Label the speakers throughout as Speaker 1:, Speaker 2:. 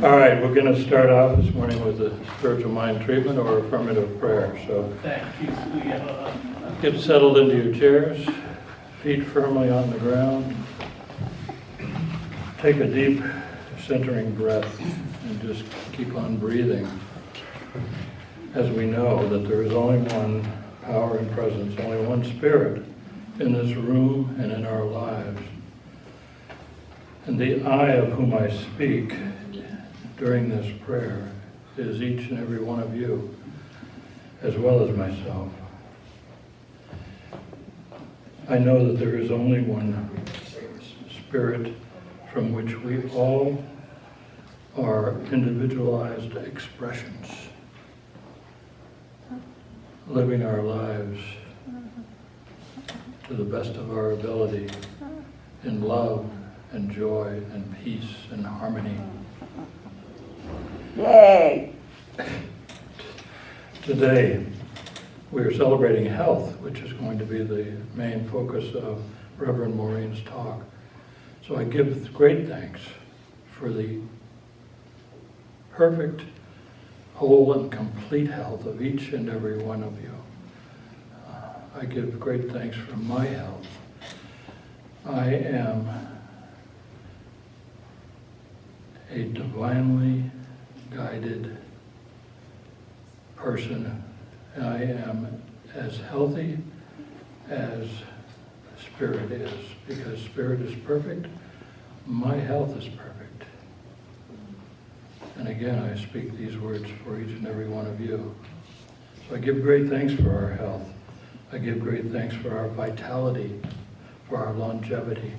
Speaker 1: All right, we're going to start off this morning with a spiritual mind treatment or affirmative prayer. So
Speaker 2: Thank you.
Speaker 1: get settled into your chairs, feet firmly on the ground. Take a deep centering breath and just keep on breathing. As we know that there is only one power and presence, only one spirit in this room and in our lives. And the I of whom I speak during this prayer is each and every one of you, as well as myself. I know that there is only one spirit from which we all are individualized expressions, living our lives to the best of our ability in love and joy and peace and harmony.
Speaker 3: Yay!
Speaker 1: Today, we are celebrating health, which is going to be the main focus of Reverend Maurene's talk. So I give great thanks for the perfect, whole, and complete health of each and every one of you. I give great thanks for my health. I am a divinely guided person. I am as healthy as Spirit is, because Spirit is perfect. My health is perfect. And again, I speak these words for each and every one of you. So I give great thanks for our health. I give great thanks for our vitality, for our longevity.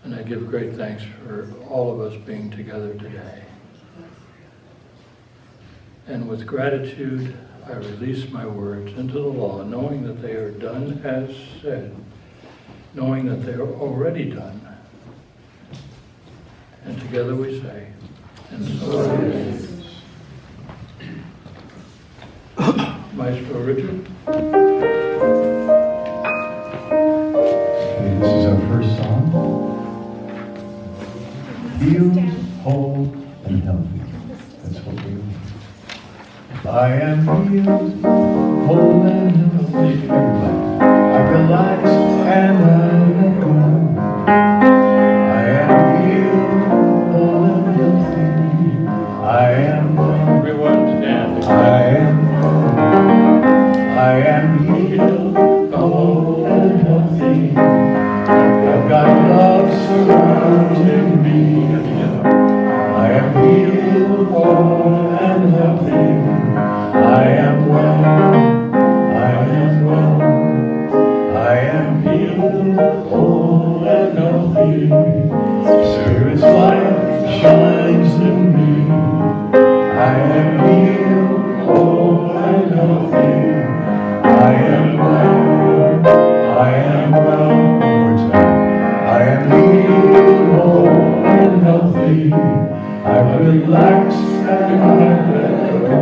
Speaker 1: And I give great thanks for all of us being together today. And with gratitude, I release my words into the law, knowing that they are done as said, knowing that they are already done. And together we say, and so it is. Maestro Richard.
Speaker 4: Okay, this is our first song. Healed, whole, and healthy. That's what we want. I am healed, whole, and healthy. Everybody. I relax and I let go. I am healed, whole, and healthy. I am well.
Speaker 1: Everyone stand.
Speaker 4: I am healed, whole, and healthy. I've got love surrounding me. I am healed, whole, and healthy. I am well. I am well. I am healed, whole, and healthy. Spirit's light shines in me. I am healed, whole, and healthy. I am well. I am well. One more time. I am healed, whole, and healthy. I relax and I let go.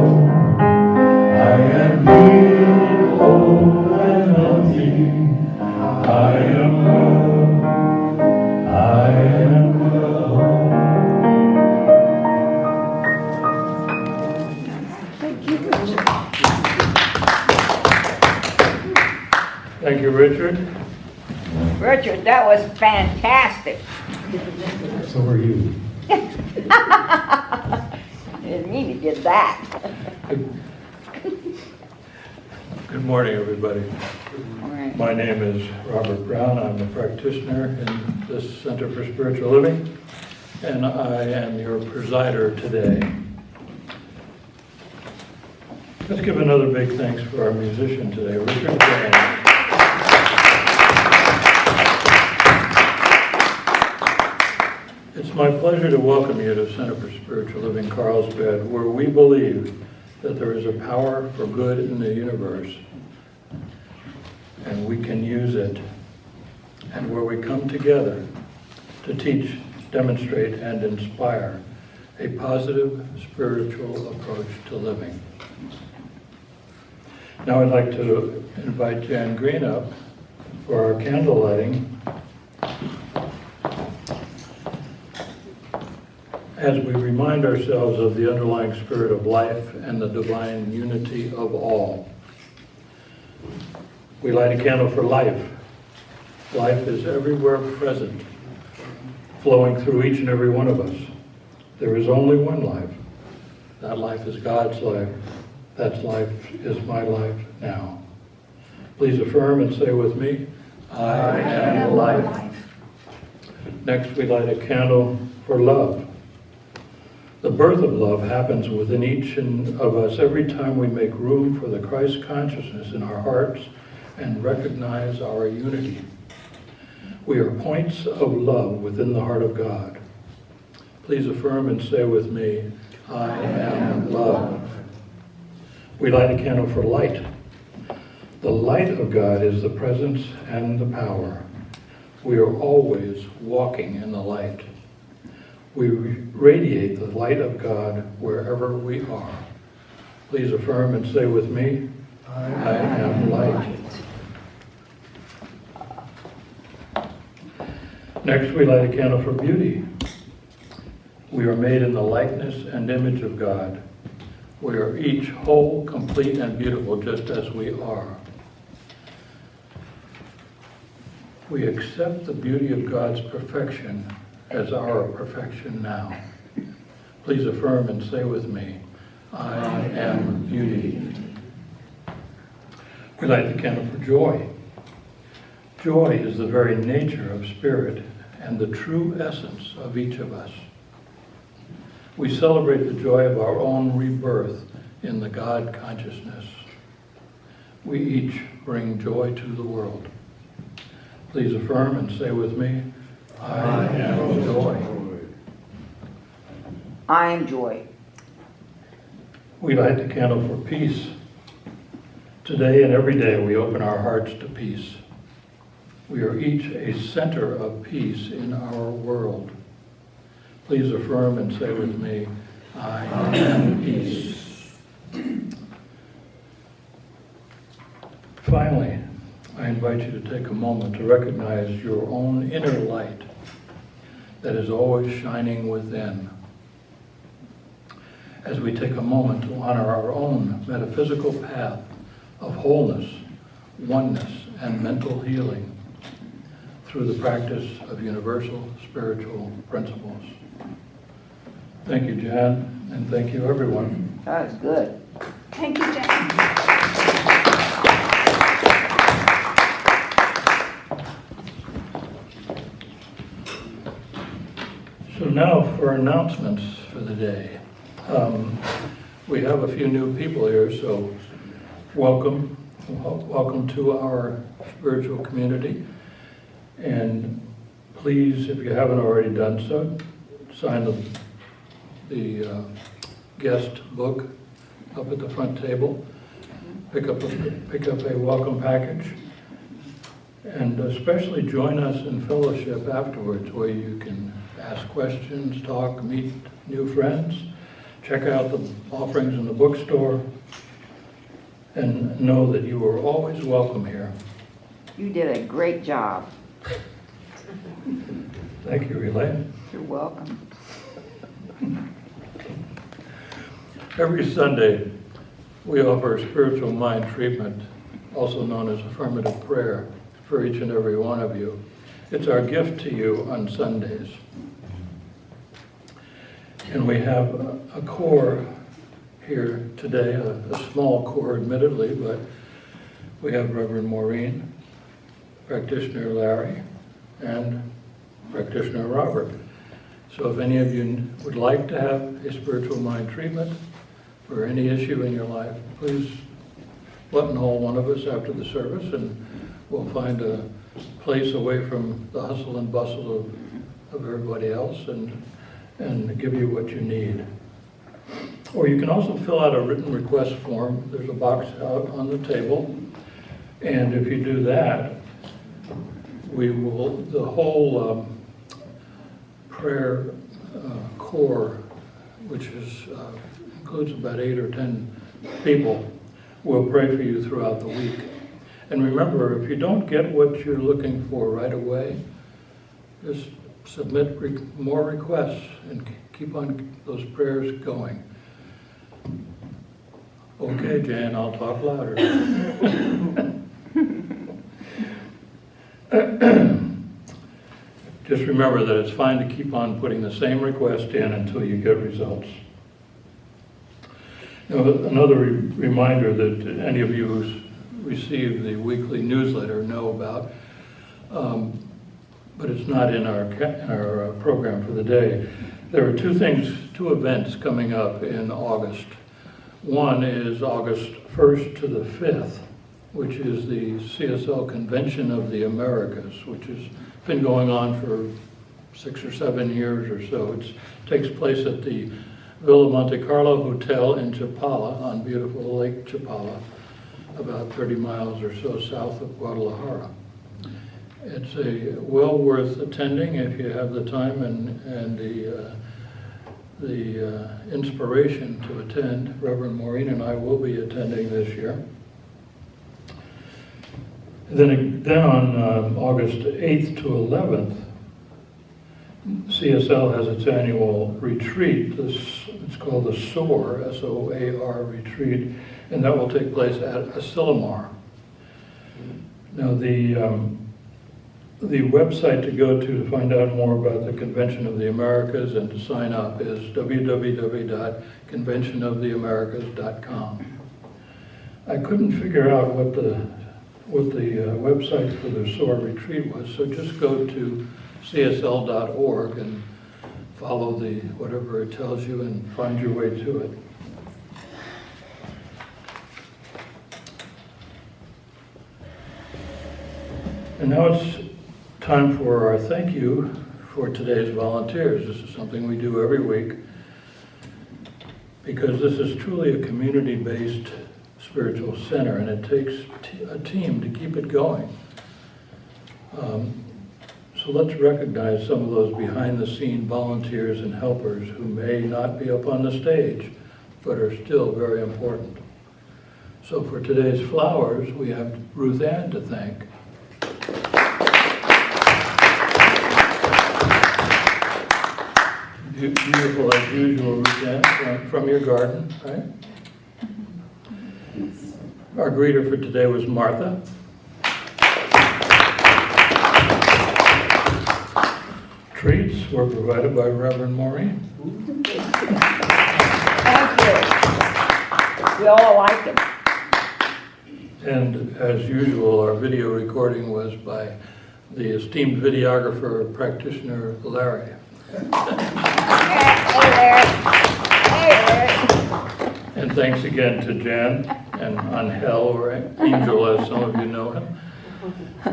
Speaker 4: I am healed, whole, and healthy. I am well. I am well.
Speaker 1: Thank you, Richard.
Speaker 3: Richard, that was fantastic.
Speaker 4: So are you.
Speaker 3: I didn't mean to get that.
Speaker 1: Good morning, everybody. My name is Robert Brown. I'm a practitioner in this Center for Spiritual Living, and I am your presider today. Let's give another big thanks for our musician today, Richard Graham. It's my pleasure to welcome you to Center for Spiritual Living Carlsbad, where we believe that there is a power for good in the universe, and we can use it, and where we come together to teach, demonstrate, and inspire a positive spiritual approach to living. Now I'd like to invite Jan Green up for our candle lighting. as we remind ourselves of the underlying spirit of life and the divine unity of all. We light a candle for life. Life is everywhere present, flowing through each and every one of us. There is only one life. That life is God's life. That life is my life now. Please affirm and say with me, I am life. Next, we light a candle for love. The birth of love happens within each of us every time we make room for the Christ consciousness in our hearts and recognize our unity. We are points of love within the heart of God. Please affirm and say with me, I am love. We light a candle for light. The light of God is the presence and the power. We are always walking in the light. We radiate the light of God wherever we are. Please affirm and say with me, I am light. Next, we light a candle for beauty. We are made in the likeness and image of God. We are each whole, complete, and beautiful just as we are. We accept the beauty of God's perfection as our perfection now. Please affirm and say with me, I am beauty. We light the candle for joy. Joy is the very nature of spirit and the true essence of each of us. We celebrate the joy of our own rebirth in the God consciousness. We each bring joy to the world. Please affirm and say with me, I am joy.
Speaker 3: I am joy.
Speaker 1: We light the candle for peace. Today and every day we open our hearts to peace. We are each a center of peace in our world. Please affirm and say with me, I am peace. Finally, I invite you to take a moment to recognize your own inner light that is always shining within. As we take a moment to honor our own metaphysical path of wholeness, oneness, and mental healing through the practice of universal spiritual principles. Thank you, Jan, and thank you, everyone.
Speaker 3: That was good.
Speaker 2: Thank you, Jen.
Speaker 1: So now for announcements for the day. We have a few new people here, so welcome to our spiritual community. And please, if you haven't already done so, sign the guest book up at the front table. Pick up a welcome package. And especially join us in fellowship afterwards, where you can ask questions, talk, meet new friends, check out the offerings in the bookstore, and know that you are always welcome here.
Speaker 3: You did a great job.
Speaker 1: Thank you, Elaine.
Speaker 3: You're welcome.
Speaker 1: Every Sunday, we offer spiritual mind treatment, also known as affirmative prayer, for each and every one of you. It's our gift to you on Sundays. And we have a core here today, a small core admittedly, but we have Reverend Maurene, Practitioner Larry, and Practitioner Robert. So if any of you would like to have a spiritual mind treatment for any issue in your life, please buttonhole one of us after the service, and we'll find a place away from the hustle and bustle of everybody else and give you what you need. Or you can also fill out a written request form. There's a box out on the table. And if you do that, the whole prayer core, which includes about 8 or 10 people, will pray for you throughout the week. And remember, if you don't get what you're looking for right away, just submit more requests and keep on those prayers going. Okay, Jan, I'll talk louder. Just remember that it's fine to keep on putting the same request in until you get results. Now, another reminder that any of you who receive the weekly newsletter know about, but it's not in our program for the day. There are two events coming up in August. One is August 1st to the 5th, which is the CSL Convention of the Americas, which has been going on for 6 or 7 years or so. It takes place at the Villa Monte Carlo Hotel in Chapala, on beautiful Lake Chapala, about 30 miles or so south of Guadalajara. It's well worth attending if you have the time and the inspiration to attend. Reverend Maurene and I will be attending this year. Then on August 8th to 11th, CSL has its annual retreat. It's called the SOAR, S-O-A-R retreat, and that will take place at Asilomar. Now the website to go to find out more about the Convention of the Americas and to sign up is www.conventionoftheamericas.com. I couldn't figure out what the website for the SOAR retreat was, so just go to csl.org and follow whatever it tells you and find your way to it. And now it's time for our thank you for today's volunteers. This is something we do every week because this is truly a community-based spiritual center, and it takes a team to keep it going. So let's recognize some of those behind-the-scene volunteers and helpers who may not be up on the stage, but are still very important. So for today's flowers, we have Ruth Ann to thank. Beautiful as usual, Ruth Ann, from your garden, right? Our greeter for today was Martha. Treats were provided by Reverend Maurene.
Speaker 3: Thank you. We all like them.
Speaker 1: And as usual, our video recording was by the esteemed videographer practitioner Larry.
Speaker 3: Hey, Larry. Hey, Larry.
Speaker 1: And thanks again to Jan and Angel, or Angel as some of you know him,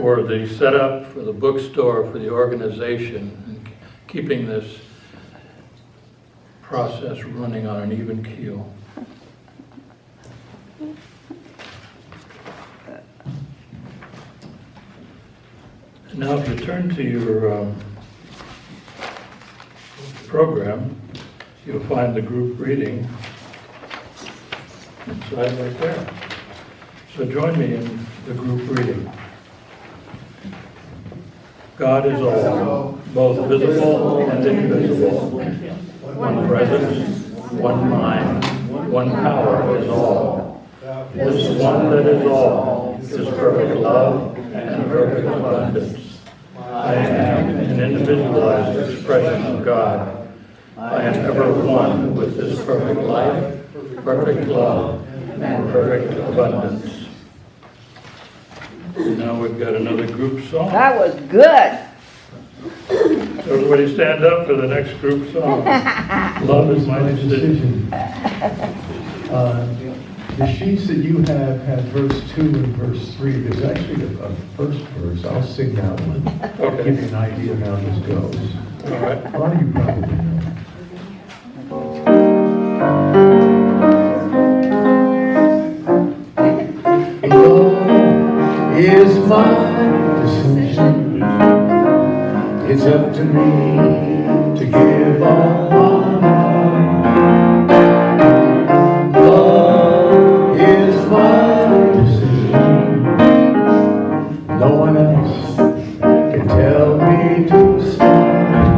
Speaker 1: for the setup, for the bookstore, for the organization, and keeping this process running on an even keel. And now if you turn to your program, you'll find the group reading inside right there. So join me in the group reading. God is all, both visible and invisible. One presence, one mind, one power is all. This one that is all is perfect love and perfect abundance. I am an individualized expression of God. I am ever one with this perfect life, perfect love, and perfect abundance. Now we've got another group song.
Speaker 3: That was good.
Speaker 1: So everybody stand up for the next group song. Love is my decision.
Speaker 4: The sheets that you have verse 2 and verse 3. There's actually a first verse. I'll sing that one.
Speaker 1: Okay.
Speaker 4: Give you an idea of how this goes.
Speaker 1: All right.
Speaker 4: A lot of you probably know. Love is my decision. It's up to me to give all my heart. Love is my decision. No one else can tell me to stop.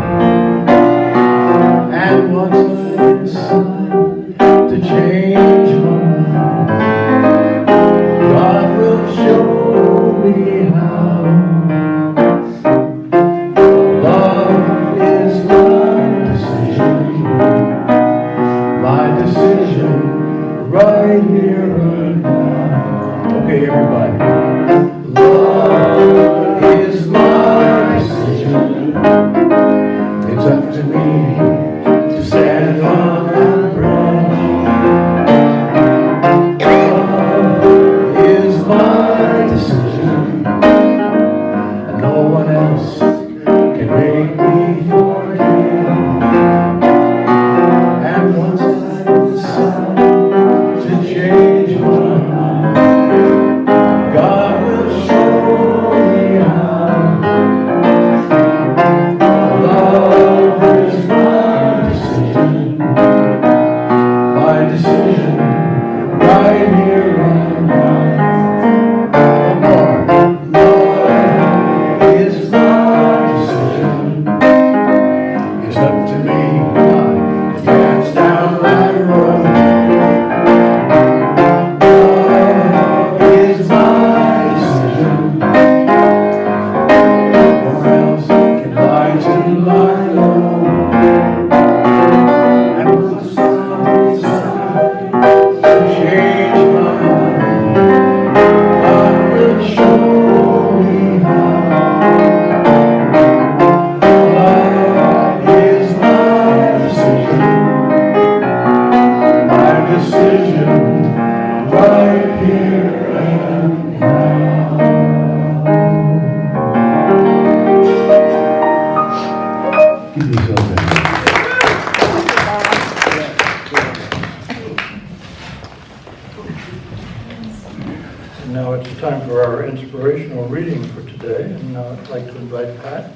Speaker 1: time for our inspirational reading for today, and I'd like to invite Pat,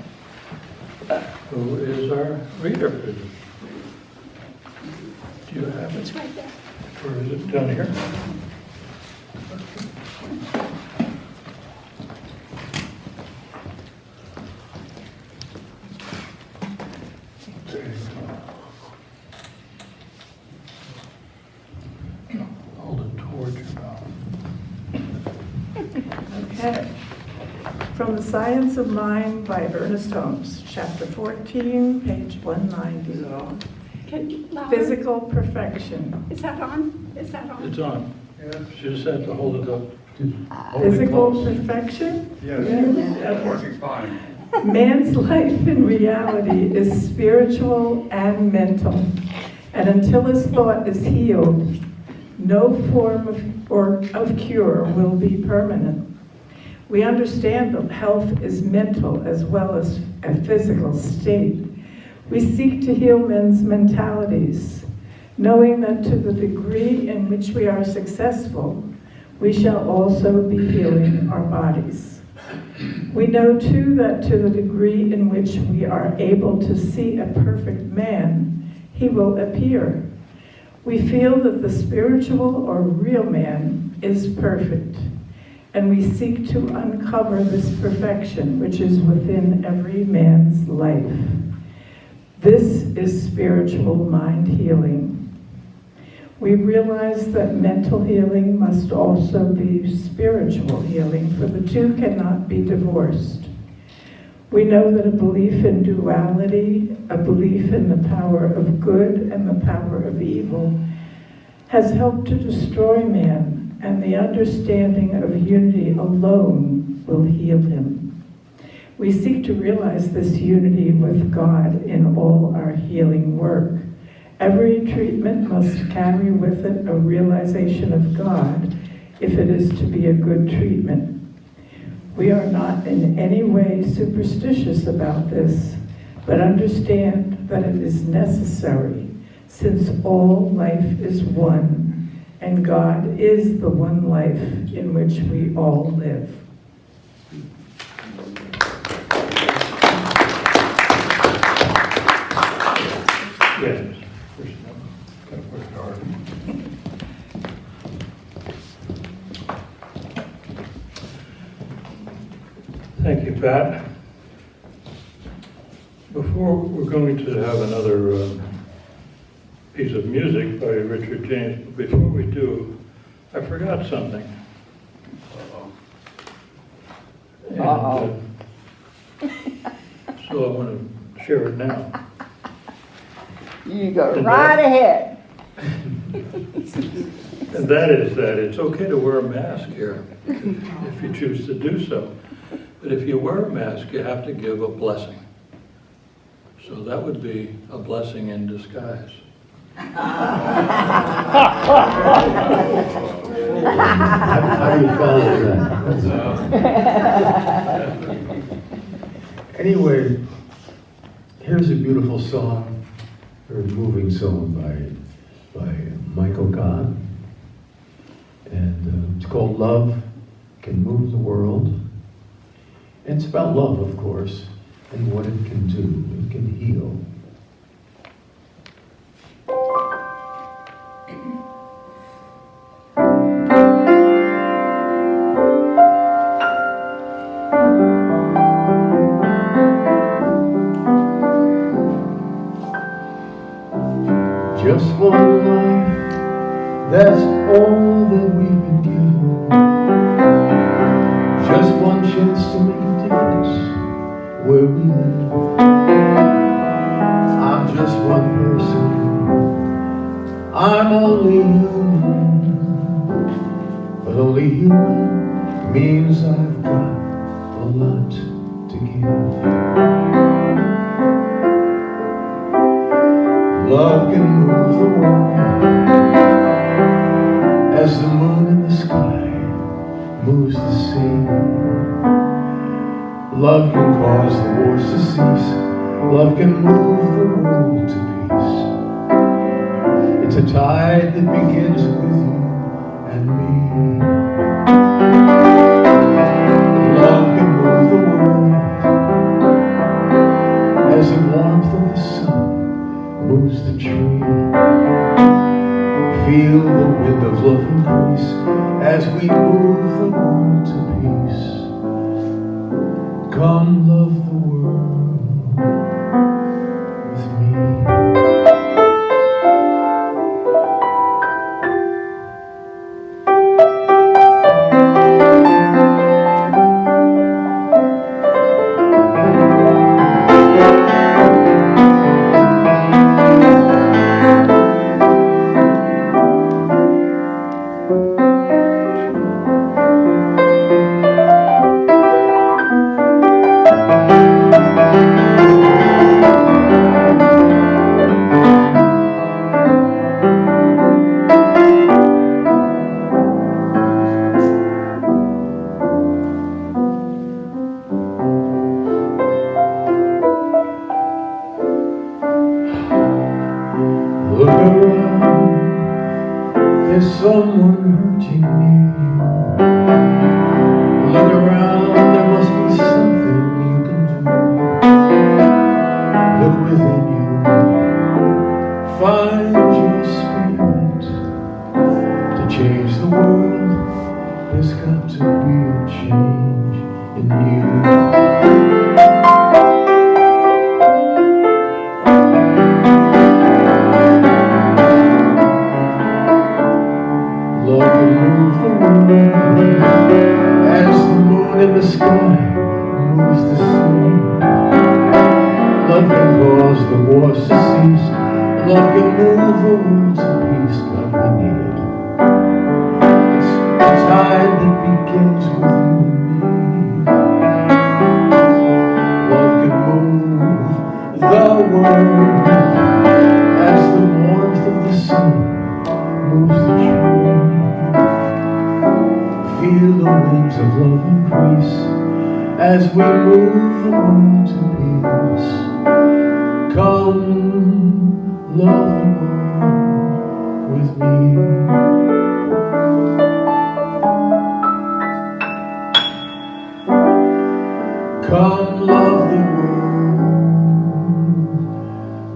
Speaker 1: who is our reader. Do you have it?
Speaker 2: It's right there.
Speaker 1: Or is it down here? There you go. Hold it towards your mouth.
Speaker 5: Okay. From The Science of Mind by Ernest Holmes, Chapter 14, page 190.
Speaker 2: Can you louder?
Speaker 5: Physical perfection.
Speaker 2: Is that on? Is that on?
Speaker 1: It's on. You just have to hold it up.
Speaker 4: Hold it
Speaker 5: Physical
Speaker 4: close.
Speaker 5: perfection?
Speaker 4: Yes, that's working fine.
Speaker 5: Man's life in reality is spiritual and mental. And until his thought is healed, no form of cure will be permanent. We understand that health is mental as well as a physical state. We seek to heal men's mentalities, knowing that to the degree in which we are successful, we shall also be healing our bodies. We know too that to the degree in which we are able to see a perfect man, he will appear. We feel that the spiritual or real man is perfect, and we seek to uncover this perfection which is within every man's life. This is spiritual mind healing. We realize that mental healing must also be spiritual healing, for the two cannot be divorced. We know that a belief in duality, a belief in the power of good and the power of evil, has helped to destroy man, and the understanding of unity alone will heal him. We seek to realize this unity with God in all our healing work. Every treatment must carry with it a realization of God if it is to be a good treatment. We are not in any way superstitious about this, but understand that it is necessary, since all life is one, and God is the one life in which we all live.
Speaker 1: Yes. Gotta work hard. Thank you, Pat. Before, we're going to have another piece of music by Richard James, but before we do, I forgot something. And, so I want to share it now.
Speaker 3: You go right ahead.
Speaker 1: And that is that it's okay to wear a mask here if you choose to do so. But if you wear a mask, you have to give a blessing. So that would be a blessing in disguise.
Speaker 4: How do you follow that? Anyway, here's a beautiful song, a moving song by Michael Gott. And it's called Love Can Move the World. And it's about love, of course, and what it can do. It can heal. Just one life, that's all that we've been given. Just one chance to make a difference where we live. I'm just one person, I'm only human. But only human means I've got a lot to give. Love can move the world as the moon in the sky moves the sea. Love can cause the wars to cease. Love can move the world to peace. It's a tide that begins with you and me. warmth of the sun moves the tree. Feel the wind of love increase as we move the world to peace. Come love the world with me. Look around, there's someone hurting you. Look around, there must be something you can do. Look within you, find your spirit. To change the world, there's got to be a change in you. Love can move the world as the moon in the sky moves the sea. Love can cause the wars to cease. Love can move the world to peace. God, we need it. It's a tide that begins with you and me. Love can move the world as the warmth of the sun moves the tree. Feel the winds of love increase as we move the world to peace. Come, love the world with me. Come, love the world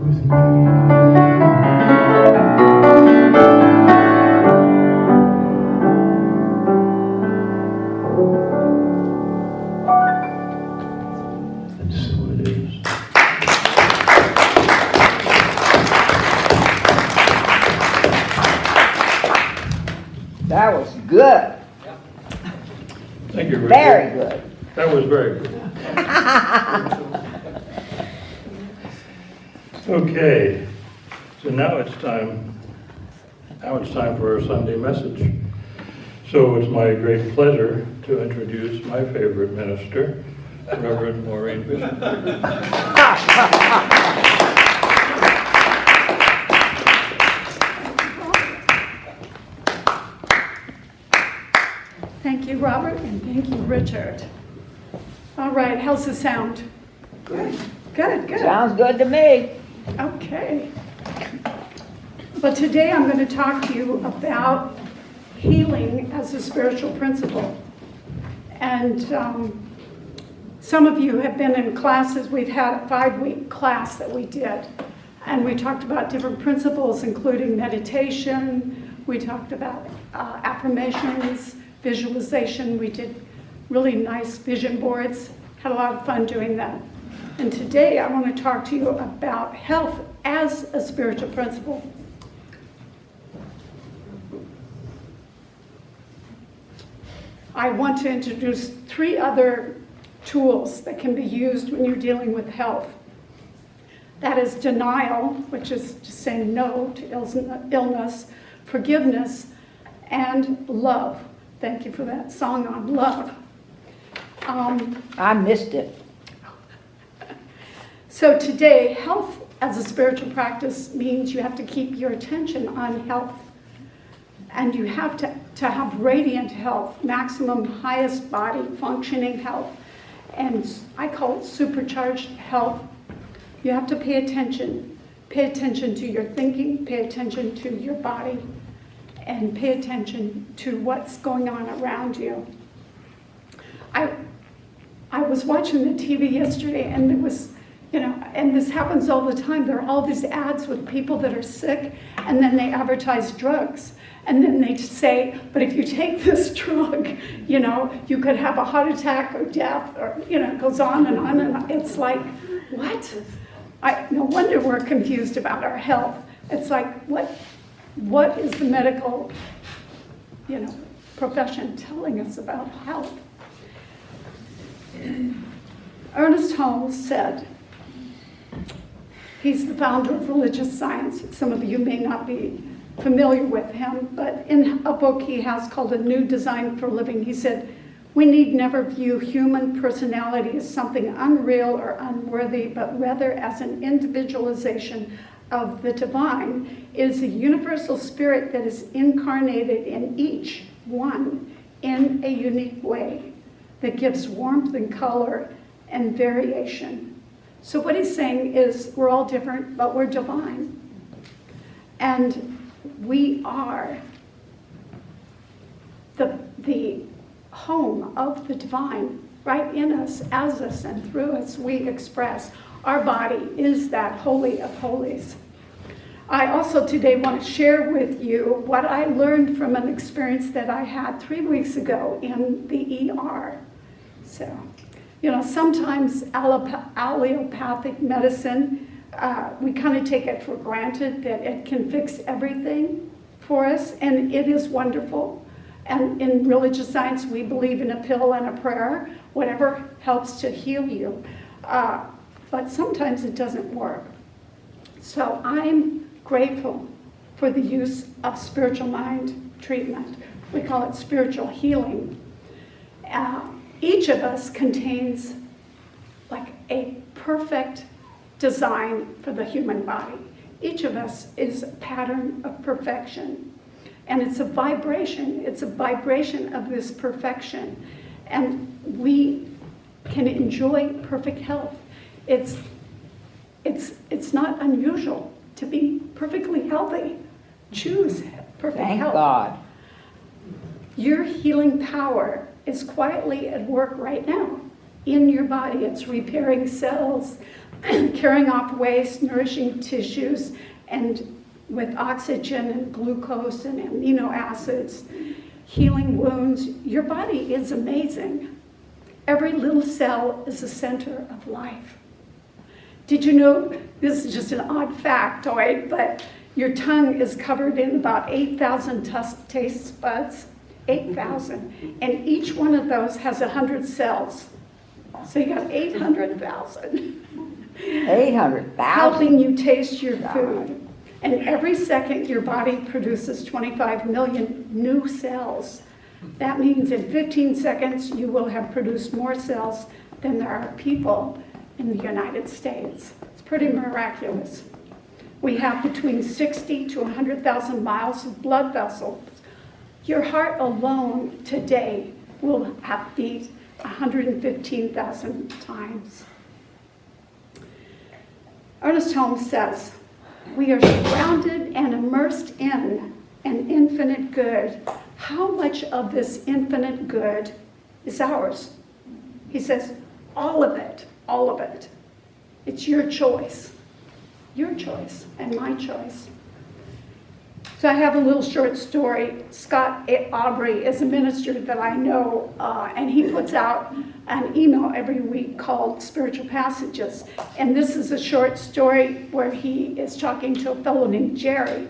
Speaker 4: with me. And so it is.
Speaker 3: That was good.
Speaker 1: Thank you, Richard.
Speaker 3: Very good.
Speaker 1: That was very good. Okay, so now it's time for our Sunday message. So it's my great pleasure to introduce my favorite minister, Reverend Maurene Bishop.
Speaker 2: Thank you, Robert, and thank you, Richard. All right, how's the sound? Good. Good, good.
Speaker 3: Sounds good to me.
Speaker 2: Okay. But today I'm going to talk to you about healing as a spiritual principle. And some of you have been in classes. We've had a 5-week class that we did. And we talked about different principles, including meditation. We talked about affirmations, visualization. We did really nice vision boards. Had a lot of fun doing that. And today I want to talk to you about health as a spiritual principle. I want to introduce 3 other tools that can be used when you're dealing with health. That is denial, which is just saying no to illness, forgiveness, and love. Thank you for that song on love.
Speaker 3: I missed it.
Speaker 2: So today, health as a spiritual practice means you have to keep your attention on health. And you have to have radiant health, maximum highest body functioning health. And I call it supercharged health. You have to pay attention. Pay attention to your thinking, pay attention to your body, and pay attention to what's going on around you. I was watching the TV yesterday, and You know, and this happens all the time. There are all these ads with people that are sick, and then they advertise drugs. And then they say, but if you take this drug, you know, you could have a heart attack or death, or, you know, it goes on and on. And it's like, what? No wonder we're confused about our health. It's like, what is the medical, you know, profession telling us about health? Ernest Holmes said, he's the founder of religious science. Some of you may not be familiar with him, but in a book he has called A New Design for Living, he said, we need never view human personality as something unreal or unworthy, but rather as an individualization of the divine. It is a universal spirit that is incarnated in each one in a unique way that gives warmth and color and variation. So what he's saying is we're all different, but we're divine. And we are the home of the divine. Right in us, as us, and through us, we express. Our body is that holy of holies. I also today want to share with you what I learned from an experience that I had 3 weeks ago in the ER. So, you know, sometimes allopathic medicine, we kind of take it for granted that it can fix everything for us, and it is wonderful. And in religious science, we believe in a pill and a prayer, whatever helps to heal you. But sometimes it doesn't work. So I'm grateful for the use of spiritual mind treatment. We call it spiritual healing. Each of us contains like a perfect design for the human body. Each of us is a pattern of perfection. And it's a vibration of this perfection. And we can enjoy perfect health. It's not unusual to be perfectly healthy. Choose perfect health.
Speaker 3: Thank God.
Speaker 2: Your healing power is quietly at work right now in your body. It's repairing cells, carrying off waste, nourishing tissues, and with oxygen and glucose and amino acids, healing wounds. Your body is amazing. Every little cell is the center of life. Did you know, this is just an odd factoid, but your tongue is covered in about 8,000 taste buds, 8,000, and each one of those has 100 cells. So you got 800,000.
Speaker 3: 800,000.
Speaker 2: Helping you taste your food. And every second, your body produces 25 million new cells. That means in 15 seconds, you will have produced more cells than there are people in the United States. It's pretty miraculous. We have between 60 to 100,000 miles of blood vessels. Your heart alone today will have beat 115,000 times. Ernest Holmes says, we are surrounded and immersed in an infinite good. How much of this infinite good is ours? He says, all of it, all of it. It's your choice and my choice. So I have a little short story. Scott Aubrey is a minister that I know, and he puts out an email every week called Spiritual Passages. And this is a short story where he is talking to a fellow named Jerry.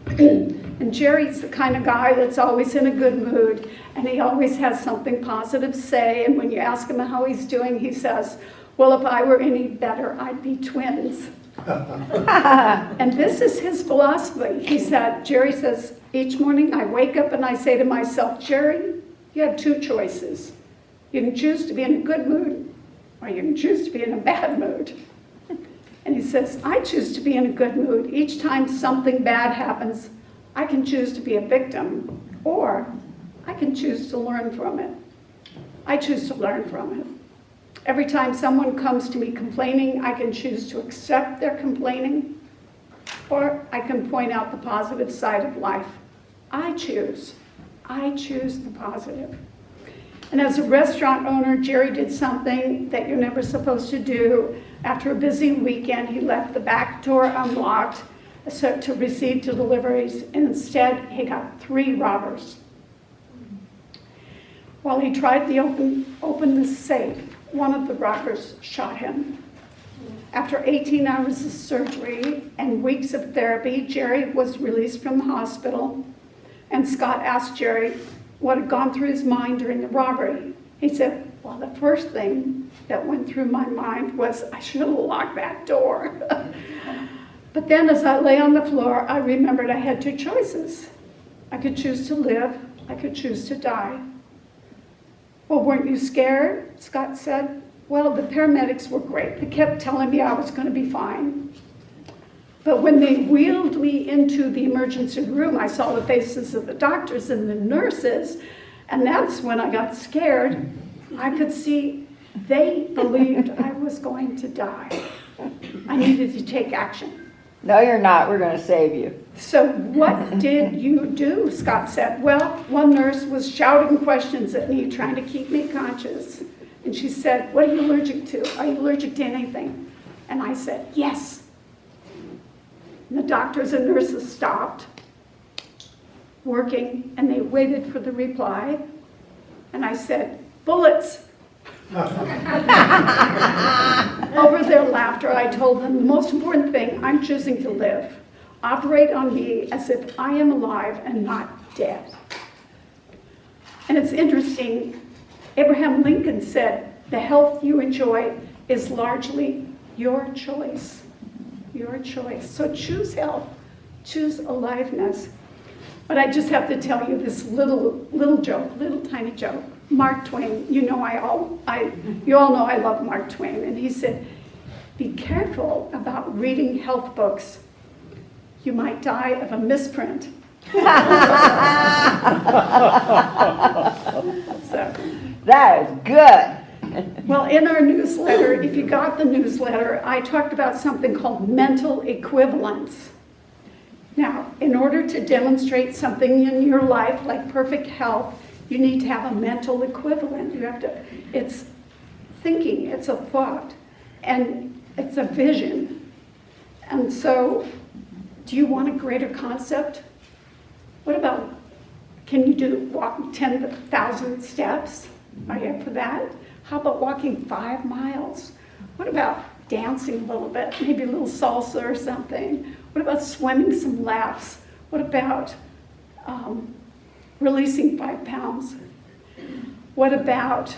Speaker 2: And Jerry's the kind of guy that's always in a good mood, and he always has something positive to say. And when you ask him how he's doing, he says, well, if I were any better, I'd be twins. And this is his philosophy. Jerry says, each morning I wake up and I say to myself, Jerry, you have two choices. You can choose to be in a good mood, or you can choose to be in a bad mood. And he says, I choose to be in a good mood. Each time something bad happens, I can choose to be a victim, or I can choose to learn from it. I choose to learn from it. Every time someone comes to me complaining, I can choose to accept their complaining, or I can point out the positive side of life. I choose the positive. And as a restaurant owner, Jerry did something that you're never supposed to do. After a busy weekend, he left the back door unlocked to receive deliveries, and instead he got 3 robbers. While he tried to open the safe, one of the robbers shot him. After 18 hours of surgery and weeks of therapy, Jerry was released from the hospital, and Scott asked Jerry what had gone through his mind during the robbery. He said, well, the first thing that went through my mind was I should have locked that door. But then as I lay on the floor, I remembered I had 2 choices. I could choose to live, I could choose to die. Well, weren't you scared? Scott said. Well, the paramedics were great. They kept telling me I was going to be fine. But when they wheeled me into the emergency room, I saw the faces of the doctors and the nurses, and that's when I got scared. I could see they believed I was going to die. I needed to take action.
Speaker 3: No, you're not. We're going to save you.
Speaker 2: So what did you do? Scott said. Well, one nurse was shouting questions at me, trying to keep me conscious. And she said, what are you allergic to? Are you allergic to anything? And I said, yes. And the doctors and nurses stopped working, and they waited for the reply. And I said, bullets. Over their laughter, I told them, the most important thing, I'm choosing to live. Operate on me as if I am alive and not dead. And it's interesting, Abraham Lincoln said, the health you enjoy is largely your choice. Your choice. So choose health, choose aliveness. But I just have to tell you this little joke, little tiny joke. Mark Twain, you all know I love Mark Twain, and he said, be careful about reading health books. You might die of a misprint. So,
Speaker 3: That is good.
Speaker 2: well, in our newsletter, if you got the newsletter, I talked about something called mental equivalence. Now, in order to demonstrate something in your life like perfect health, you need to have a mental equivalent. It's thinking, it's a thought, and it's a vision. And so, do you want a greater concept? What about, can you walk 10,000 steps? Are you up for that? How about walking 5 miles? What about dancing a little bit, maybe a little salsa or something? What about swimming some laps? What about releasing 5 pounds? What about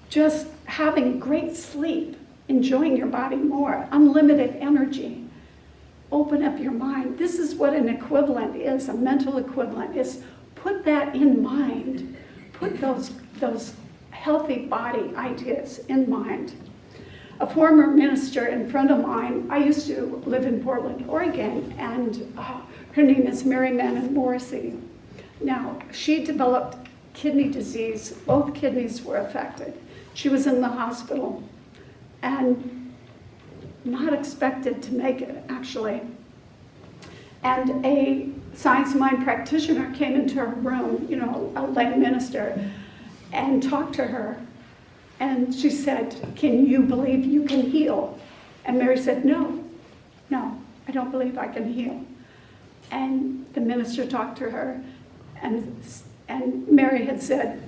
Speaker 2: just having great sleep, enjoying your body more, unlimited energy? Open up your mind. This is what an equivalent is, a mental equivalent is. Put that in mind. Put those healthy body ideas in mind. A former minister and friend of mine, I used to live in Portland, Oregon, and her name is Maurene. Now, she developed kidney disease. Both kidneys were affected. She was in the hospital and not expected to make it, actually. And a science mind practitioner came into her room, a lay minister, and talked to her. And she said, can you believe you can heal? And Mary said, no, I don't believe I can heal. And the minister talked to her, and Mary had said,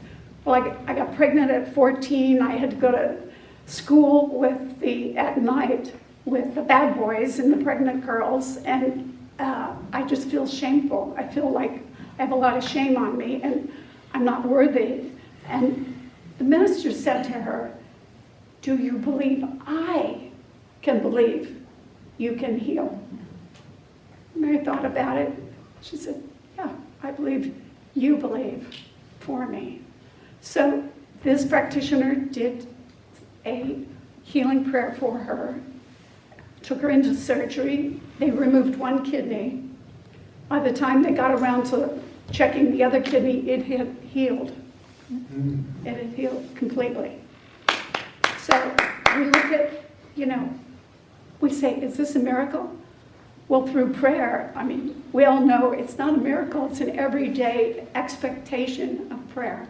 Speaker 2: well, I got pregnant at 14. I had to go to school at night with the bad boys and the pregnant girls, and I just feel shameful. I feel like I have a lot of shame on me, and I'm not worthy. And the minister said to her, do you believe I can believe you can heal? Mary thought about it. She said, yeah, I believe you believe for me. So this practitioner did a healing prayer for her, took her into surgery. They removed 1 kidney. By the time they got around to checking the other kidney, it had healed. It had healed completely. So we look at, we say, is this a miracle? Well, through prayer, we all know it's not a miracle, it's an everyday expectation of prayer.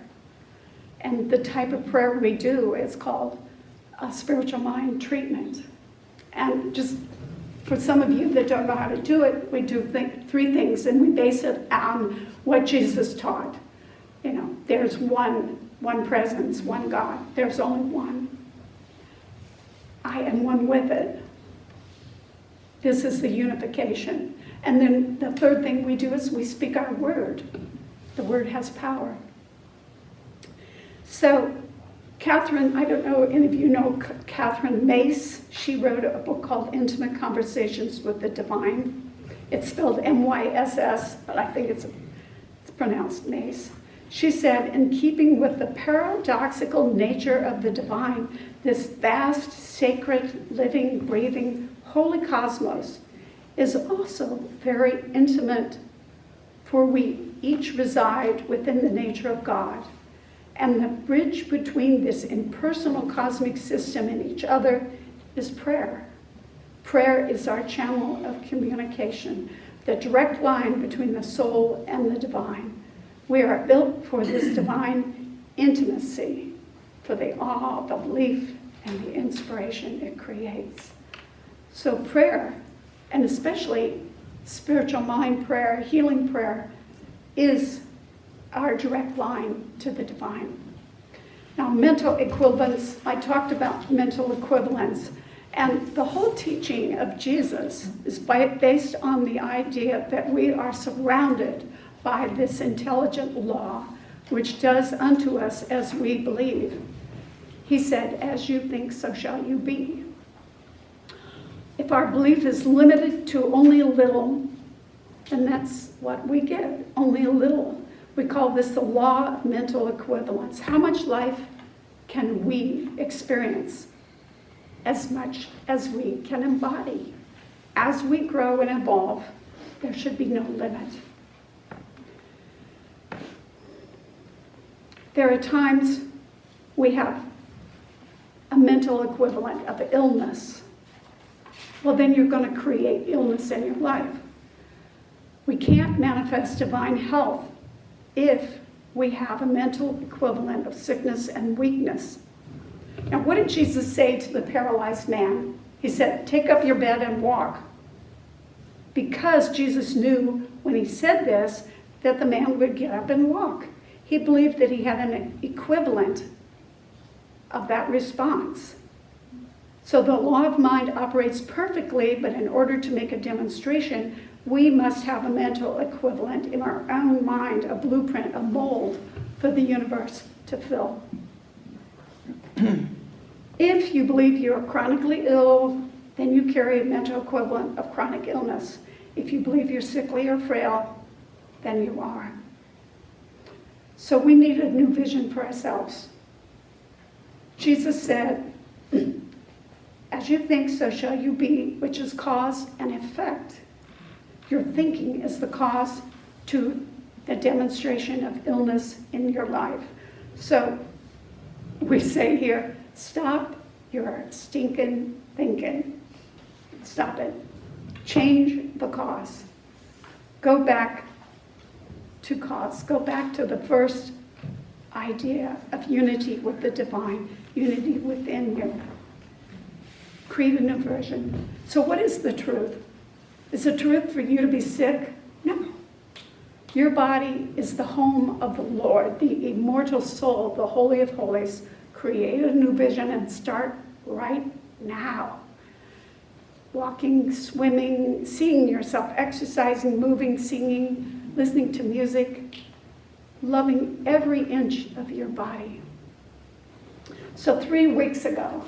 Speaker 2: And the type of prayer we do is called a spiritual mind treatment. And just for some of you that don't know how to do it, we do three things, and we base it on what Jesus taught. You know, there's one presence, one God. There's only one. I am one with it. This is the unification. And then the third thing we do is we speak our word. The word has power. So Catherine, I don't know, any of you know Catherine Mace. She wrote a book called Intimate Conversations with the Divine. It's spelled M-Y-S-S, but I think it's pronounced Mace. She said, in keeping with the paradoxical nature of the divine, this vast, sacred, living, breathing, holy cosmos is also very intimate, for we each reside within the nature of God. And the bridge between this impersonal cosmic system and each other is prayer. Prayer is our channel of communication, the direct line between the soul and the divine. We are built for this divine intimacy, for the awe, the belief, and the inspiration it creates. So prayer, and especially spiritual mind prayer, healing prayer, is our direct line to the divine. Now, mental equivalence, I talked about mental equivalence, and the whole teaching of Jesus is based on the idea that we are surrounded by this intelligent law, which does unto us as we believe. He said, as you think, so shall you be. If our belief is limited to only a little, then that's what we get, only a little. We call this the law of mental equivalence. How much life can we experience? As much as we can embody. As we grow and evolve, there should be no limit. There are times we have a mental equivalent of illness. Well, then you're going to create illness in your life. We can't manifest divine health if we have a mental equivalent of sickness and weakness. Now, what did Jesus say to the paralyzed man? He said, take up your bed and walk. Because Jesus knew when he said this that the man would get up and walk. He believed that he had an equivalent of that response. So the law of mind operates perfectly, but in order to make a demonstration, we must have a mental equivalent in our own mind, a blueprint, a mold for the universe to fill. If you believe you're chronically ill, then you carry a mental equivalent of chronic illness. If you believe you're sickly or frail, then you are. So we need a new vision for ourselves. Jesus said, as you think, so shall you be, which is cause and effect. Your thinking is the cause to the demonstration of illness in your life. So we say here, stop your stinking thinking. Stop it. Change the cause. Go back to cause. Go back to the first idea of unity with the divine, unity within you. Create a new version. So what is the truth? Is the truth for you to be sick? No. Your body is the home of the Lord, the immortal soul, the Holy of Holies. Create a new vision and start right now. Walking, swimming, seeing yourself, exercising, moving, singing, listening to music, loving every inch of your body. So 3 weeks ago,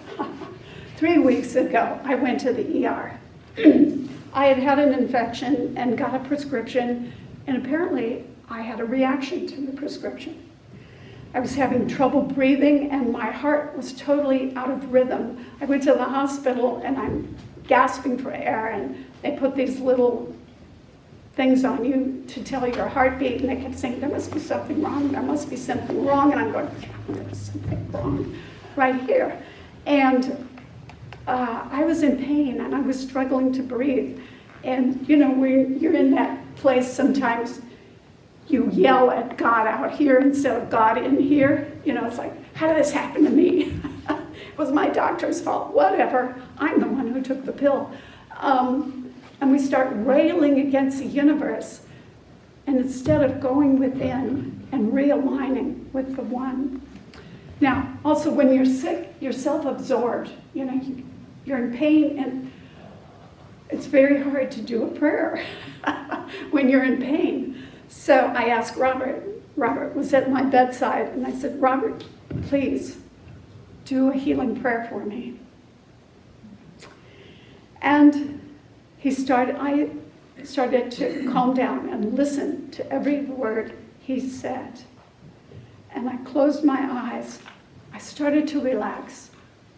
Speaker 2: I went to the ER. I had had an infection and got a prescription, and apparently I had a reaction to the prescription. I was having trouble breathing, and my heart was totally out of rhythm. I went to the hospital, and I'm gasping for air, and they put these little things on you to tell your heartbeat, and they kept saying, there must be something wrong, there must be something wrong, and I'm going, yeah, there's something wrong right here. And I was in pain, and I was struggling to breathe. And you know, when you're in that place, sometimes you yell at God out here instead of God in here. You know, it's like, how did this happen to me? was my doctor's fault, whatever. I'm the one who took the pill. And we start railing against the universe. And instead of going within and realigning with the one. Now, also when you're sick, you're self-absorbed. You know, you're in pain, and it's very hard to do a prayer when you're in pain. So I asked Robert. Robert was at my bedside, and I said, Robert, please do a healing prayer for me. And I started to calm down and listen to every word he said. And I closed my eyes. I started to relax.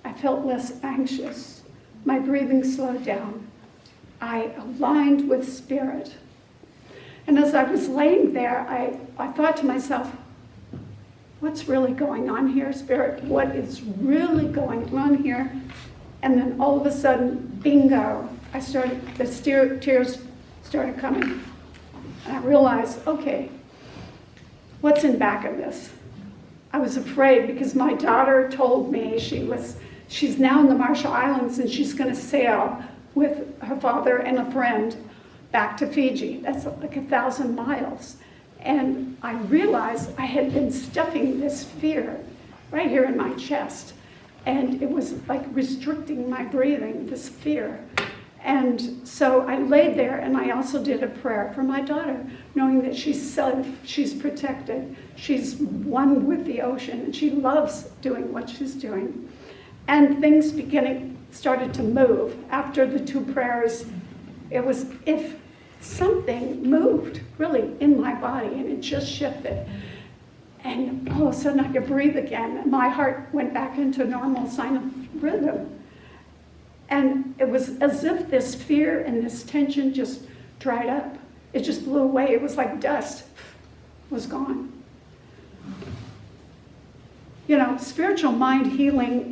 Speaker 2: I felt less anxious. My breathing slowed down. I aligned with spirit. And as I was laying there, I thought to myself, what's really going on here, Spirit? What is really going on here? And then all of a sudden, bingo, the tears started coming. And I realized, okay, what's in back of this? I was afraid because my daughter told me she's now in the Marshall Islands and she's going to sail with her father and a friend back to Fiji. That's like 1,000 miles. And I realized I had been stuffing this fear right here in my chest. And it was like restricting my breathing, this fear. And so I laid there, and I also did a prayer for my daughter, knowing that she's safe, she's protected, she's one with the ocean, and she loves doing what she's doing. And things started to move. After the 2 prayers, it was if something moved really in my body, and it just shifted. And all of a sudden I could breathe again, and my heart went back into normal sinus rhythm. And it was as if this fear and this tension just dried up. It just blew away. It was like dust was gone. You know, spiritual mind healing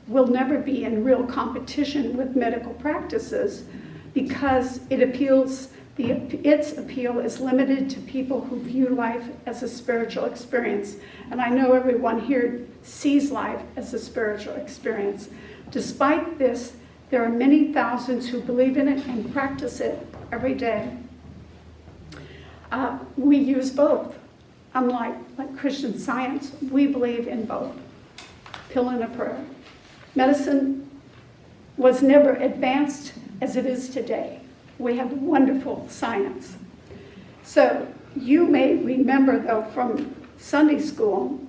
Speaker 2: will never be in real competition with medical practices because its appeal is limited to people who view life as a spiritual experience. And I know everyone here sees life as a spiritual experience. Despite this, there are many thousands who believe in it and practice it every day. We use both. Unlike Christian Science, we believe in both. Pill and a prayer. Medicine was never advanced as it is today. We have wonderful science. So you may remember, though, from Sunday school,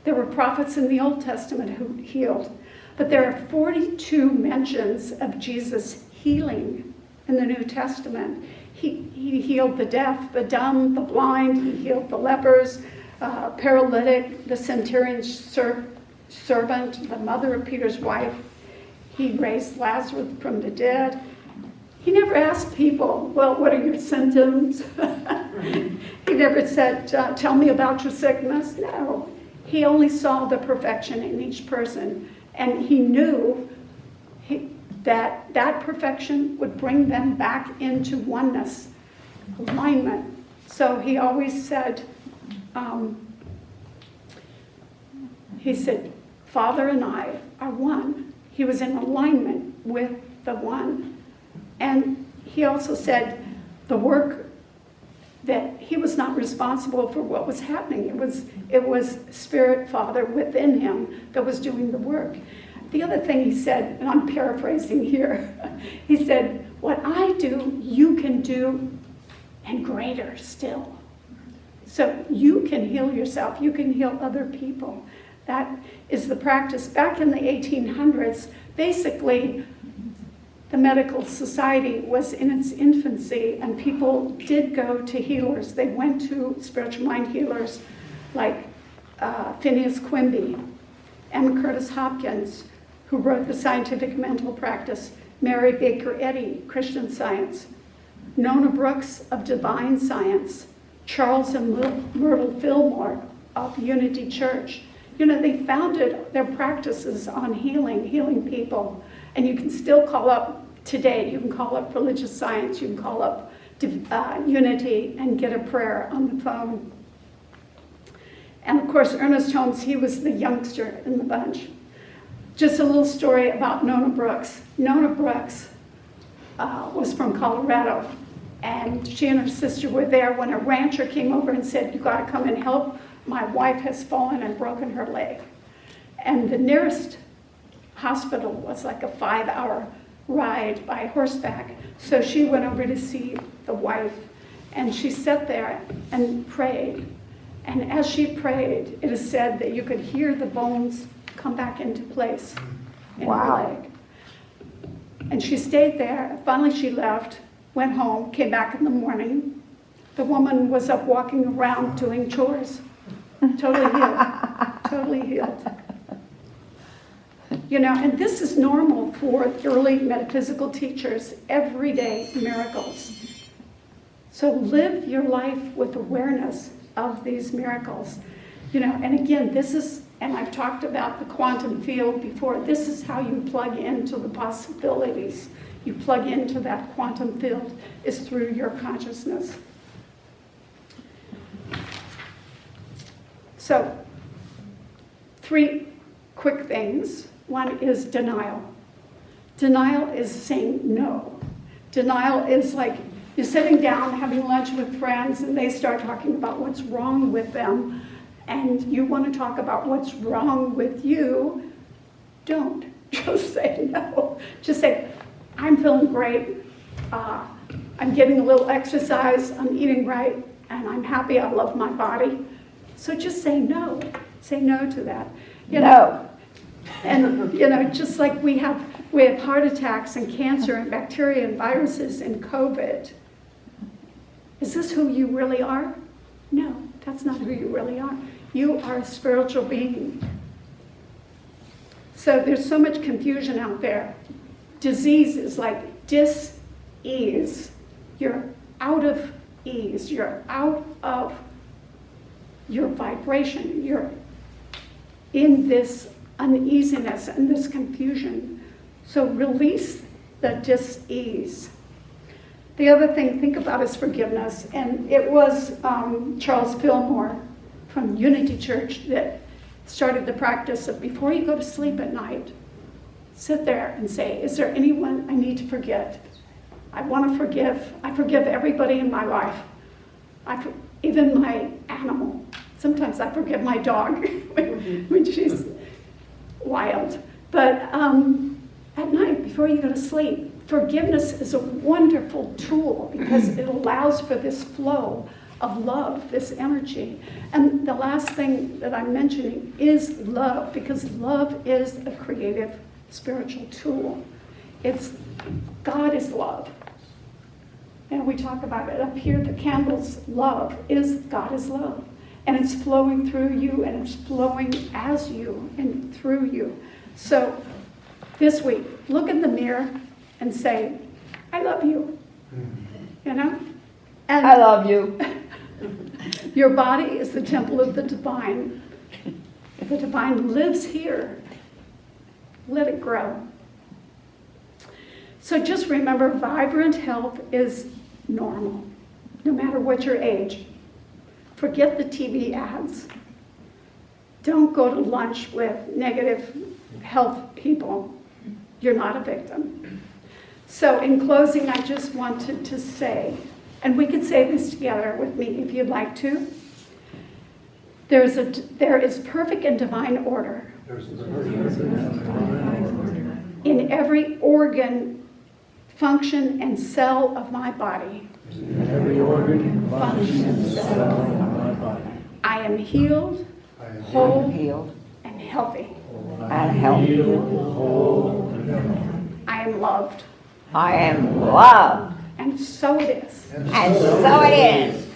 Speaker 2: there were prophets in the Old Testament who healed. But there are 42 mentions of Jesus healing in the New Testament. He healed the deaf, the dumb, the blind. He healed the lepers, paralytic, the centurion's servant, the mother of Peter's wife. He raised Lazarus from the dead. He never asked people, well, what are your symptoms? He never said, tell me about your sickness. No, he only saw the perfection in each person. And he knew that perfection would bring them back into oneness, alignment. So he always said, Father and I are one. He was in alignment with the one. And he also said the work that he was not responsible for what was happening. It was Spirit Father within him that was doing the work. The other thing he said, and I'm paraphrasing here, he said, what I do, you can do, and greater still. So you can heal yourself, you can heal other people. That is the practice. Back in the 1800s, basically, the medical society was in its infancy, and people did go to healers. They went to spiritual mind healers like Phineas Quimby, Emma Curtis Hopkins, who wrote The Scientific Mental Practice, Mary Baker Eddy, Christian Science, Nona Brooks of Divine Science, Charles and Myrtle Fillmore of Unity Church. You know, they founded their practices on healing people. And you can still call up today, you can call up religious science, you can call up Unity and get a prayer on the phone. And of course, Ernest Holmes, he was the youngster in the bunch. Just a little story about Nona Brooks. Nona Brooks was from Colorado, and she and her sister were there when a rancher came over and said, "You got to come and help. My wife has fallen and broken her leg." And the nearest hospital was like a 5-hour ride by horseback. So she went over to see the wife, and she sat there and prayed. And as she prayed, it is said that you could hear the bones come back into place in
Speaker 3: Wow.
Speaker 2: her leg. And she stayed there. Finally, she left, went home, came back in the morning. The woman was up walking around doing chores. Totally healed. Totally healed. You know, and this is normal for early metaphysical teachers, everyday miracles. So live your life with awareness of these miracles. You know, and again, this is, and I've talked about the quantum field before, this is how you plug into the possibilities. You plug into that quantum field is through your consciousness. So, 3 quick things. One is denial. Denial is saying no. Denial is like you're sitting down having lunch with friends and they start talking about what's wrong with them, and you want to talk about what's wrong with you. Don't. Just say no. Just say, I'm feeling great. I'm getting a little exercise. I'm eating right. And I'm happy. I love my body. So just say no. Say no to that. You know,
Speaker 3: No.
Speaker 2: and, you know, just like we have heart attacks and cancer and bacteria and viruses and COVID. Is this who you really are? No, that's not who you really are. You are a spiritual being. So there's so much confusion out there. Disease is like dis-ease. You're out of ease. You're out of your vibration. You're in this uneasiness and this confusion. So release the dis-ease. The other thing, think about is forgiveness. And it was Charles Fillmore from Unity Church that started the practice of before you go to sleep at night, sit there and say, is there anyone I need to forget? I want to forgive. I forgive everybody in my life. Even my animal. Sometimes I forgive my dog when she's wild. But at night, before you go to sleep, forgiveness is a wonderful tool because it allows for this flow of love, this energy. And the last thing that I'm mentioning is love, because love is a creative spiritual tool. God is love. And we talk about it up here, the candle's love is God is love. And it's flowing through you, and it's flowing as you and through you. So this week, look in the mirror and say, I love you. You know? And
Speaker 3: I love you.
Speaker 2: your body is the temple of the divine. The divine lives here. Let it grow. So just remember, vibrant health is normal, no matter what your age. Forget the TV ads. Don't go to lunch with negative health people. You're not a victim. So in closing, I just wanted to say, and we could say this together with me if you'd like to. There is perfect and divine order in every organ, function, and cell of my body.
Speaker 1: Every organ, function, and cell of my body.
Speaker 2: I am healed,
Speaker 3: I'm
Speaker 2: whole,
Speaker 3: healed
Speaker 2: and healthy.
Speaker 3: and healthy.
Speaker 1: Whole, and healthy.
Speaker 2: I am loved,
Speaker 3: I am loved.
Speaker 2: and so it is.
Speaker 3: And so it is.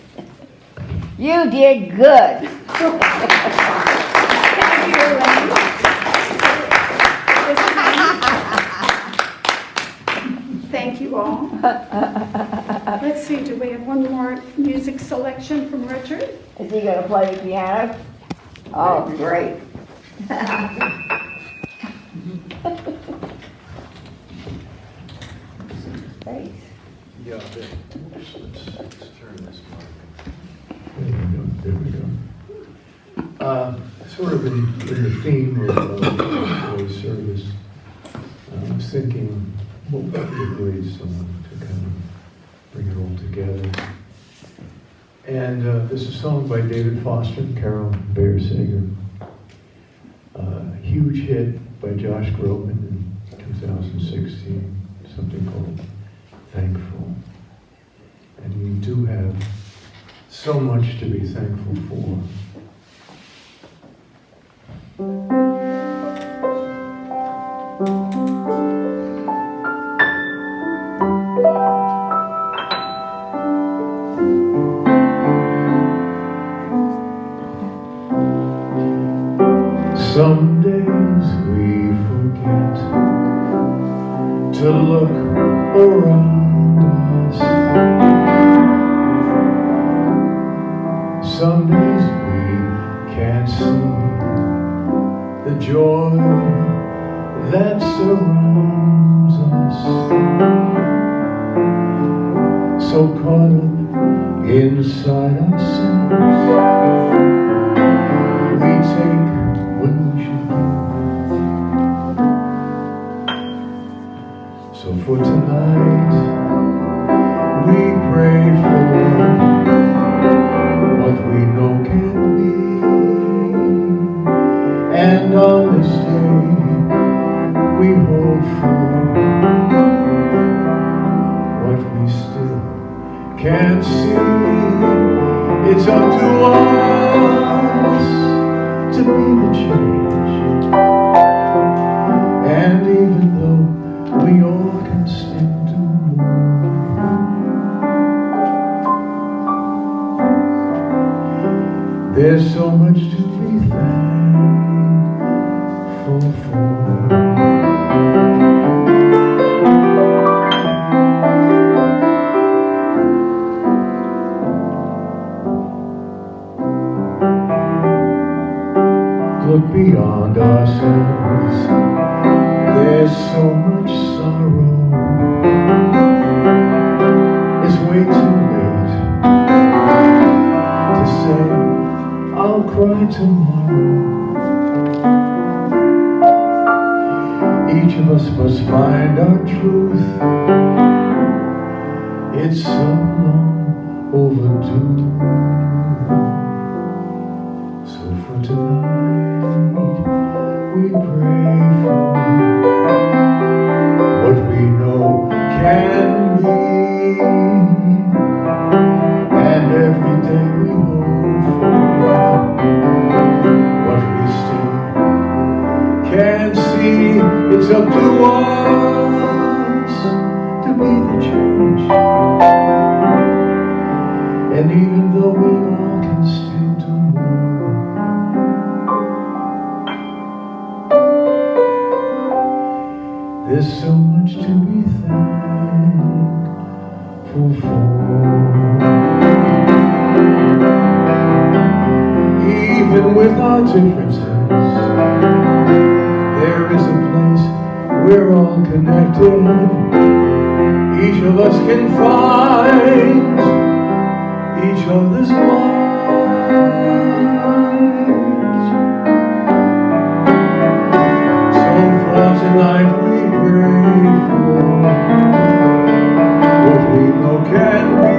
Speaker 3: You did good.
Speaker 2: Thank you, Elaine. Thank you all. Let's see, do we have one more music selection from Richard?
Speaker 3: Is he going to play the piano? Oh, great. Thanks.
Speaker 4: Yeah, let's turn this mark.
Speaker 1: There we go.
Speaker 4: Sort of in the theme of today's service, I was thinking, what would be a great song to kind of bring it all together? And this is a song by David Foster and Carol Bayer-Sager. Huge hit by Josh Groban in 2016, something called Thankful. And we do have so much to be thankful for. Some days we forget to look around us. Some days we can't see the joy that surrounds us. So caught up inside ourselves, we take what we should give. So for tonight, we pray for what we know can be, and on this day, we hope for what we still can't see. It's up to us to be the change, and even though we all can still do more, there's so much to be thankful for. Look beyond ourselves, there's so much sorrow. It's way too late to say, I'll cry tomorrow. Each of us must find our truth. It's so long overdue. So for tonight, we pray for what we know can be, and every day we hope for what we still can't see. It's up to us to be the change, and even though we all can still do more, there's so much to be thankful for. Even with our differences, there is a place we're all connected. Each of us can find each other's minds. So for tonight we pray for what we know can be,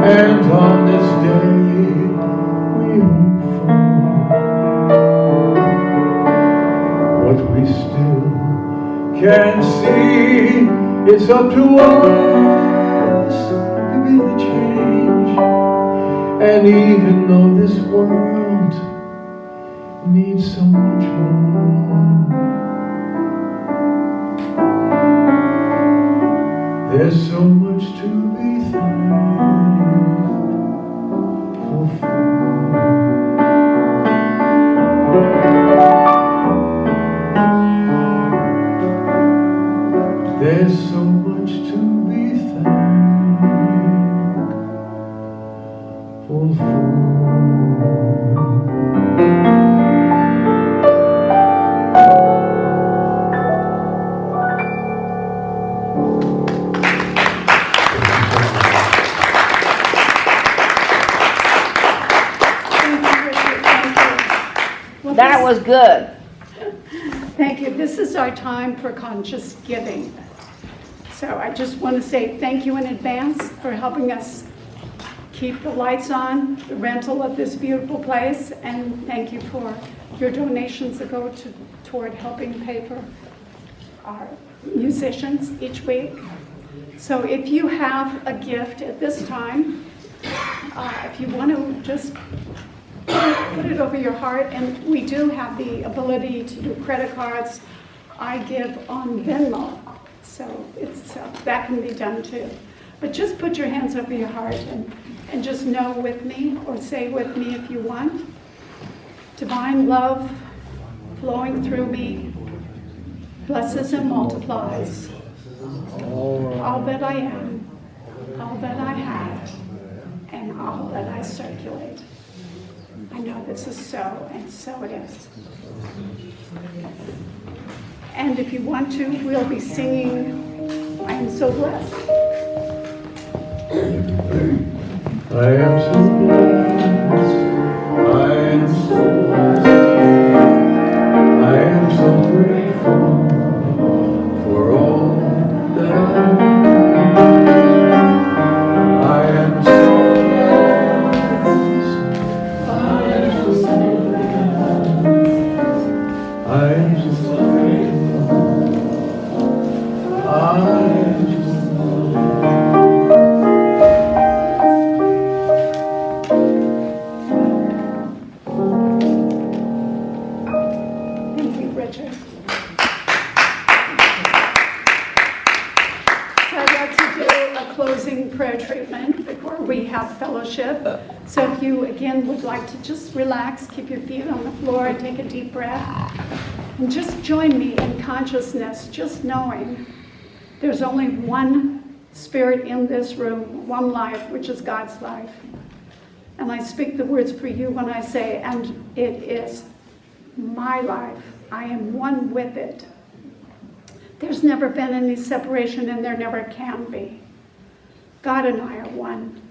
Speaker 4: and on this day we hope for what we still can't see. It's up to us to be the change, and even though this world needs so much more, there's so much to be thankful for. There's so much to be thankful for.
Speaker 2: Thank
Speaker 3: was good.
Speaker 2: Thank you. This is our time for conscious giving. So I just want to say thank you in advance for helping us keep the lights on, the rental of this beautiful place, and thank you for your donations that go toward helping pay for our musicians each week. So if you have a gift at this time, if you want to just put it over your heart, and we do have the ability to do credit cards. I give on Venmo, so it's that can be done too. But just put your hands over your heart and just know with me, or say with me if you want. Divine love flowing through me blesses and multiplies all that I am, all that I have, and all that I circulate. I know this is so, and so it is. And if you want to, we'll be singing, I am so blessed.
Speaker 4: I am so blessed. I am so blessed. I am so grateful for all that I am so blessed. I am so blessed. I am so grateful. I am so
Speaker 2: Thank you, Richard. So I'd like to do a closing prayer treatment before we have fellowship. So if you, again, would like to just relax, keep your feet on the floor, and take a deep breath, and just join me in consciousness, just knowing there's only one spirit in this room, one life, which is God's life. And I speak the words for you when I say, and it is my life. I am one with it. There's never been any separation, and there never can be. God and I are one.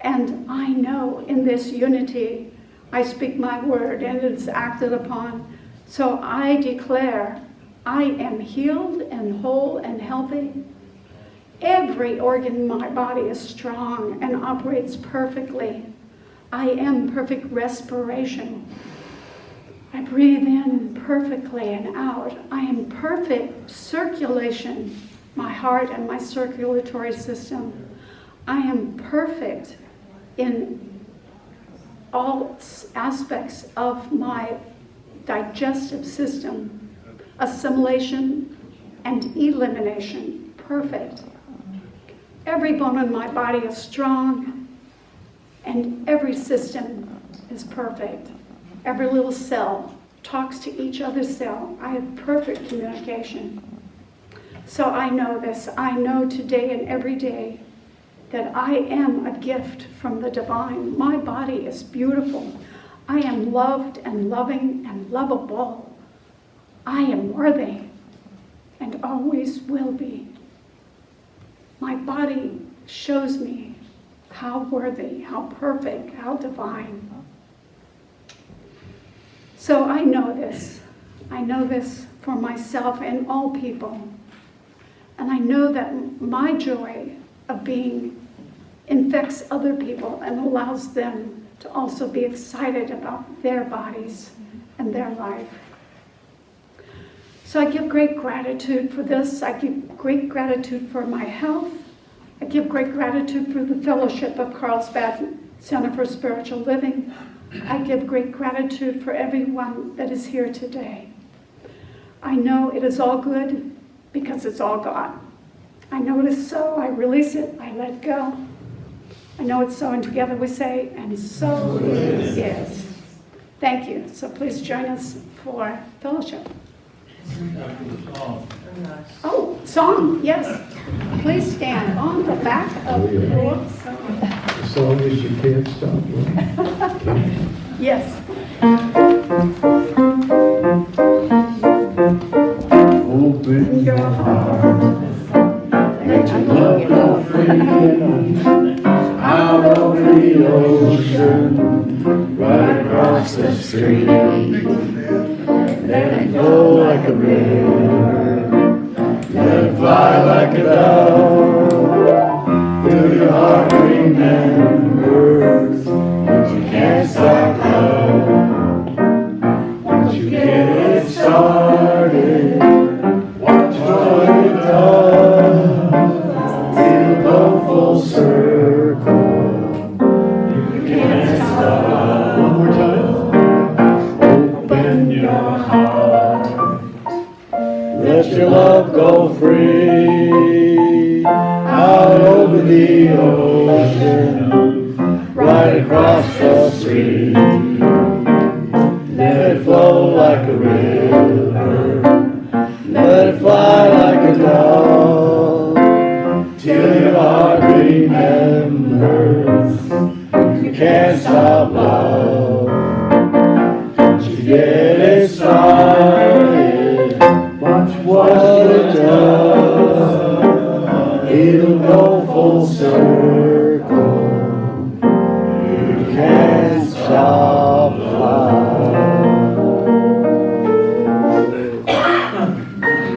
Speaker 2: And I know in this unity, I speak my word, and it is acted upon. So I declare I am healed and whole and healthy. Every organ in my body is strong and operates perfectly. I am perfect respiration. I breathe in perfectly and out. I am perfect circulation, my heart and my circulatory system. I am perfect in all aspects of my digestive system, assimilation and elimination, perfect. Every bone in my body is strong, and every system is perfect. Every little cell talks to each other's cell. I have perfect communication. So I know this. I know today and every day that I am a gift from the divine. My body is beautiful. I am loved and loving and lovable. I am worthy and always will be. My body shows me how worthy, how perfect, how divine. So I know this. I know this for myself and all people. And I know that my joy of being infects other people and allows them to also be excited about their bodies and their life. So I give great gratitude for this. I give great gratitude for my health. I give great gratitude for the fellowship of Carlsbad Center for Spiritual Living. I give great gratitude for everyone that is here today. I know it is all good because it's all God. I know it is so. I release it. I let go. I know it's so, and together we say, and so it is. Thank you. So please join us for fellowship.
Speaker 1: After the song.
Speaker 2: Oh, song, yes. Please stand on the back of your song.
Speaker 4: The song is You Can't Stop Loving.
Speaker 2: Yes.
Speaker 4: Open your heart. Let your love go free. Out over the ocean, right across the street. fly like a dove. Till your heart remembers that you can't stop love. Once you get it started, watch what it does. It'll go full circle. You can't stop. One more time. Open your heart. Let your love go free. Out over the ocean, right across the street. Let it flow like a river. Let it fly like a dove. Till your heart remembers you can't stop love. Once you get it started, watch what it does. It'll go full circle. You can't stop flying.